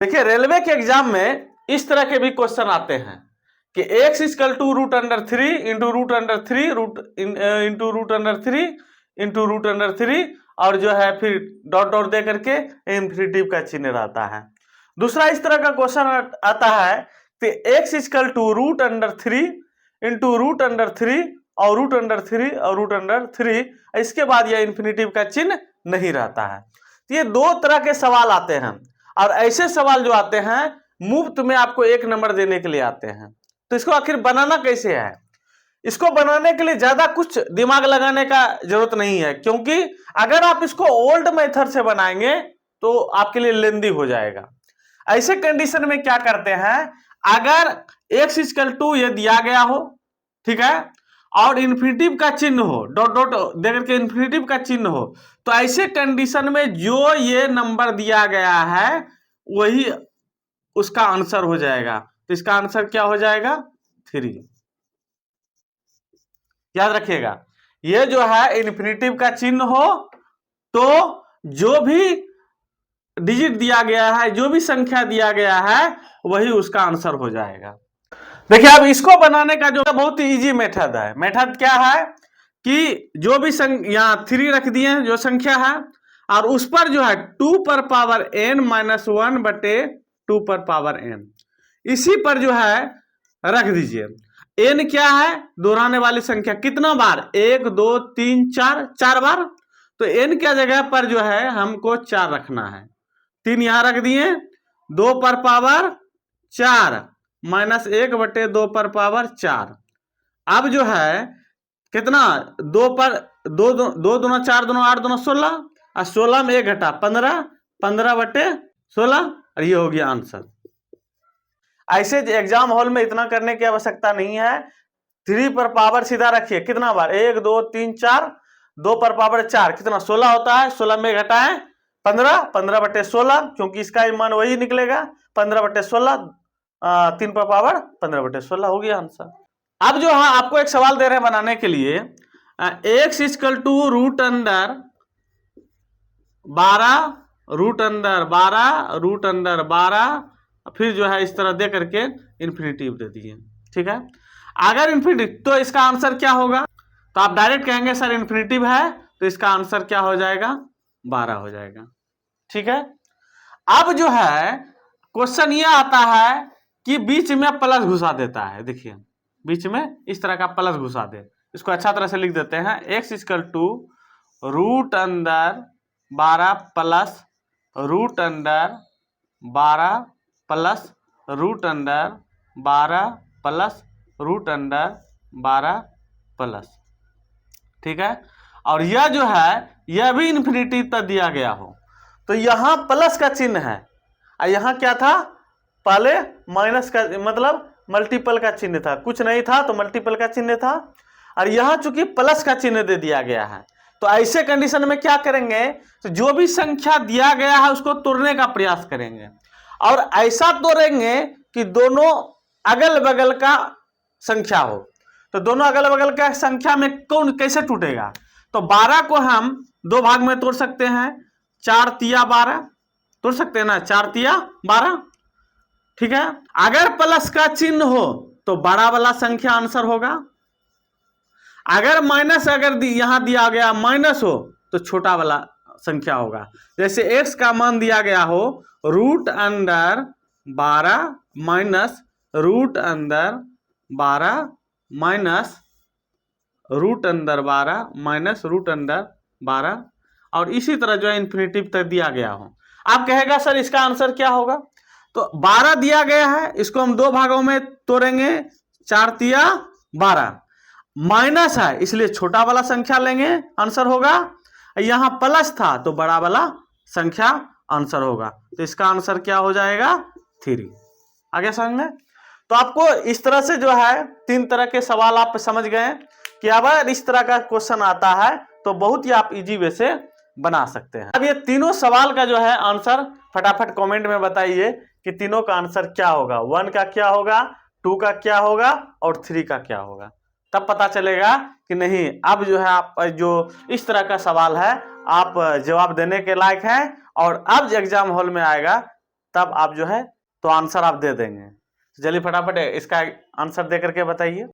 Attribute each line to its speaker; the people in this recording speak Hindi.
Speaker 1: देखिए रेलवे के एग्जाम में इस तरह के भी क्वेश्चन आते हैं कि x equal to root under 3 into root under 3 root into root under 3 into root under 3 और जो है फिर डॉट डॉट दे करके इंफिनिटिव का चिन्ह रहता है। दूसरा इस तरह का क्वेश्चन आता है कि x equal to root under 3 into root under 3 और रूट अंडर 3 और रूट अंडर 3, इसके बाद यह इंफिनिटिव का चिन्ह नहीं रहता है। तो ये दो तरह के सवाल आते हैं और ऐसे सवाल जो आते हैं मुफ्त में आपको 1 नंबर देने के लिए आते हैं। तो इसको आखिर बनाना कैसे है? इसको बनाने के लिए ज्यादा कुछ दिमाग लगाने का जरूरत नहीं है, क्योंकि अगर आप इसको ओल्ड मेथड से बनाएंगे तो आपके लिए लेंदी हो जाएगा। ऐसे कंडीशन में क्या करते हैं, अगर x इक्वल टू ये दिया गया हो, ठीक है, और इन्फिनिटिव का चिन्ह हो, डॉट डॉट देकर के इन्फिनिटिव का चिन्ह हो, तो ऐसे कंडीशन में जो ये नंबर दिया गया है वही उसका आंसर हो जाएगा। तो इसका आंसर क्या हो जाएगा? 3। याद रखिएगा, ये जो है इन्फिनिटिव का चिन्ह हो तो जो भी डिजिट दिया गया है, जो भी संख्या दिया गया है वही उसका आंसर हो जाएगा। देखिए अब इसको बनाने का जो बहुत ही इजी मेथड है। मेथड क्या है कि जो भी यहाँ 3 रख दिए जो संख्या है और उस पर जो है 2 पर पावर n माइनस 1 बटे 2 पर पावर n, इसी पर जो है रख दीजिए। n क्या है? दोहराने वाली संख्या कितना बार? 1 2 3 4, 4 बार। तो n क्या जगह पर जो है हमको 4 रखना है। 3 यहां रख दिए, 2 पर पावर 4 माइनस 1 बटे 2 पर पावर 4। अब जो है कितना? 2 पर 2 2 दूना 4 दूना 8 दूना 16 और 16 में 1 घटा 15, 15 बटे 16 और ये हो गया आंसर। ऐसे एग्जाम हॉल में इतना करने की आवश्यकता नहीं है। 3 पर पावर सीधा रखिए, कितना बार? 1 2 3 4, 2 पर पावर 4 कितना? 16 होता है। 16 में घटाएं 15, 15 बटे 16, क्योंकि इसका मान वही निकलेगा 15 बटे 16, 3 पर पावर 15 बटे 16 हो गया आंसर। अब जो है आपको एक सवाल दे रहे हैं बनाने के लिए, x equal to root under 12 root under 12 root under 12, फिर जो है इस तरह दे करके इन्फिनिटिव दे दीजिए, ठीक है। अगर इन्फिनिटिव तो इसका आंसर क्या होगा? तो आप डायरेक्ट कहेंगे सर इन्फिनिटिव है, तो इसका आंसर क्या हो जाएगा? 12 हो जाएगा, ठीक है। अब जो है क्वेश्चन ये आता है कि बीच में प्लस घुसा देता है। देखिए बीच में इस तरह का प्लस घुसा दे, इसको अच्छा तरह से लिख देते हैं। x equal to root under 12 plus root under 12 plus root under 12 plus root under 12 plus, ठीक है। और यह जो है यह भी इन्फिनिटी तक दिया गया हो, तो यहां प्लस का चिन्ह है और यहां क्या था? पहले माइनस का मतलब मल्टीपल का चिन्ह था, कुछ नहीं था तो मल्टीपल का चिन्ह था, और यहां चूंकि प्लस का चिन्ह दे दिया गया है। तो ऐसे कंडीशन में क्या करेंगे? तो जो भी संख्या दिया गया है उसको तोड़ने का प्रयास करेंगे और ऐसा तोड़ेंगे कि दोनों अगल बगल का संख्या हो। तो दोनों अगल बगल का संख्या में कौन कैसे टूटेगा? तो 12 को हम 2 भाग में तोड़ सकते हैं, 4 तिया 12 तोड़ सकते हैं ना, 4 तिया 12, ठीक है। अगर प्लस का चिन्ह हो तो बड़ा वाला संख्या आंसर होगा, अगर माइनस अगर यहां दिया गया माइनस हो तो छोटा वाला संख्या होगा। जैसे x का मान दिया गया हो root under 12 minus root under 12 minus root under 12 minus root under 12, और इसी तरह जो है इन्फिनिटिव तक दिया गया हो। आप कहेगा सर इसका आंसर क्या होगा? तो 12 दिया गया है, इसको हम 2 भागों में तोड़ेंगे, 4 तिया 12, माइनस है इसलिए छोटा वाला संख्या लेंगे, आंसर होगा। यहां प्लस था तो बड़ा वाला संख्या आंसर होगा। तो इसका आंसर क्या हो जाएगा? 3। आगे समझ में? तो आपको इस तरह से जो है 3 तरह के सवाल आप समझ गए कि अगर इस तरह का क्वेश्चन आता है तो बहुत ही आप इजी वे से बना सकते हैं। अब ये तीनों सवाल का जो है आंसर फटाफट कमेंट में बताइए कि तीनों का आंसर क्या होगा, 1 का क्या होगा, 2 का क्या होगा और 3 का क्या होगा। तब पता चलेगा कि नहीं अब जो है आप जो इस तरह का सवाल है आप जवाब देने के लायक हैं, और अब एग्जाम हॉल में आएगा तब आप जो है तो आंसर आप दे देंगे। चलिए फटाफट इसका आंसर दे करके बताइए।